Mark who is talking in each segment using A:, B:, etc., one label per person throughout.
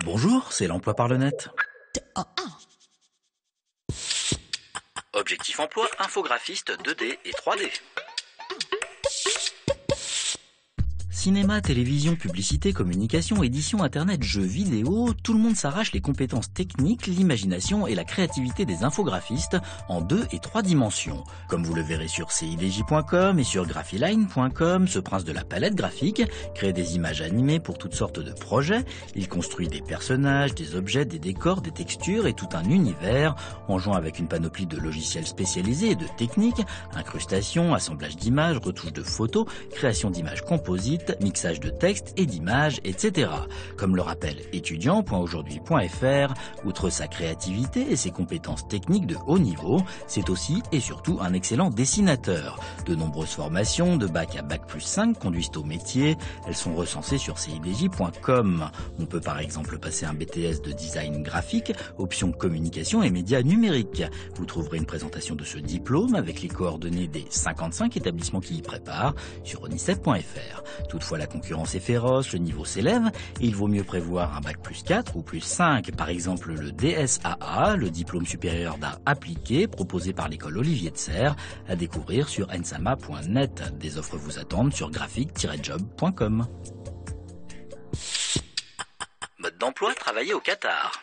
A: Bonjour, c'est l'emploi par le net. Objectif emploi, infographiste 2D et 3D. Cinéma, télévision, publicité, communication, édition, internet, jeux vidéo, tout le monde s'arrache les compétences techniques, l'imagination et la créativité des infographistes en 2 et 3 dimensions. Comme vous le verrez sur cidj.com et sur graphiline.com, ce prince de la palette graphique crée des images animées pour toutes sortes de projets. Il construit des personnages, des objets, des décors, des textures et tout un univers en jouant avec une panoplie de logiciels spécialisés et de techniques, incrustation, assemblage d'images, retouche de photos, création d'images composites, mixage de textes et d'images, etc. Comme le rappelle étudiant.aujourd'hui.fr, outre sa créativité et ses compétences techniques de haut niveau, c'est aussi et surtout un excellent dessinateur. De nombreuses formations, de bac à bac+5, conduisent au métier. Elles sont recensées sur cidj.com. On peut par exemple passer un BTS de design graphique, option communication et médias numériques. Vous trouverez une présentation de ce diplôme avec les coordonnées des 55 établissements qui y préparent sur onicep.fr. Toutefois, la concurrence est féroce, le niveau s'élève et il vaut mieux prévoir un bac +4 ou +5. Par exemple, le DSAA, le diplôme supérieur d'art appliqué, proposé par l'école Olivier de Serres, à découvrir sur ensama.net. Des offres vous attendent sur graphique-job.com. Mode d'emploi, travailler au Qatar.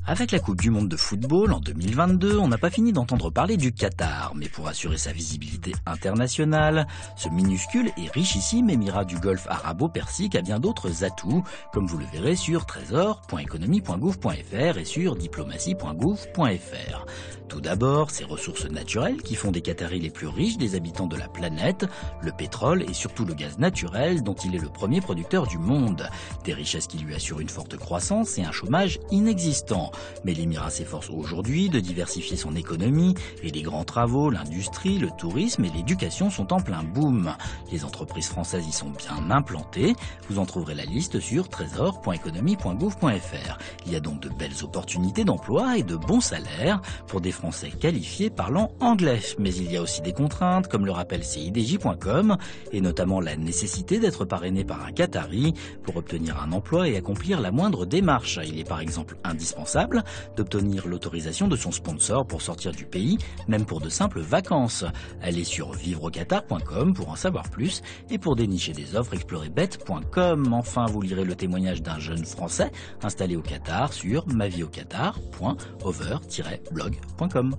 A: Avec la Coupe du Monde de football en 2022, on n'a pas fini d'entendre parler du Qatar, mais pour assurer sa visibilité internationale, ce minuscule et richissime émirat du Golfe arabo-persique a bien d'autres atouts, comme vous le verrez sur trésor.economie.gouv.fr et sur diplomatie.gouv.fr. Tout d'abord, ses ressources naturelles qui font des Qataris les plus riches des habitants de la planète, le pétrole et surtout le gaz naturel dont il est le premier producteur du monde. Des richesses qui lui assurent une forte croissance et un chômage inexistant. Mais l'Émirat s'efforce aujourd'hui de diversifier son économie et les grands travaux, l'industrie, le tourisme et l'éducation sont en plein boom. Les entreprises françaises y sont bien implantées. Vous en trouverez la liste sur trésor.economie.gouv.fr. Il y a donc de belles opportunités d'emploi et de bons salaires pour des Français qualifiés parlant anglais. Mais il y a aussi des contraintes, comme le rappelle cidj.com, et notamment la nécessité d'être parrainé par un Qatari pour obtenir un emploi et accomplir la moindre démarche. Il est par exemple indispensable d'obtenir l'autorisation de son sponsor pour sortir du pays, même pour de simples vacances. Allez sur vivreauqatar.com pour en savoir plus et pour dénicher des offres, explorez bet.com. Enfin, vous lirez le témoignage d'un jeune Français installé au Qatar sur mavieauqatar.over-blog.com.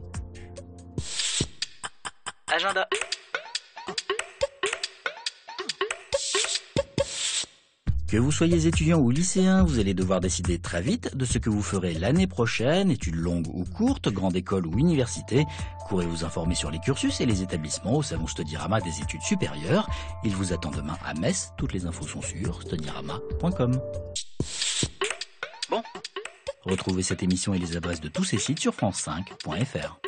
A: Agenda. Que vous soyez étudiant ou lycéen, vous allez devoir décider très vite de ce que vous ferez l'année prochaine, études longues ou courtes, grande école ou université. Courez vous informer sur les cursus et les établissements au salon Studirama des études supérieures. Il vous attend demain à Metz, toutes les infos sont sur studirama.com. Bon, retrouvez cette émission et les adresses de tous ces sites sur france5.fr.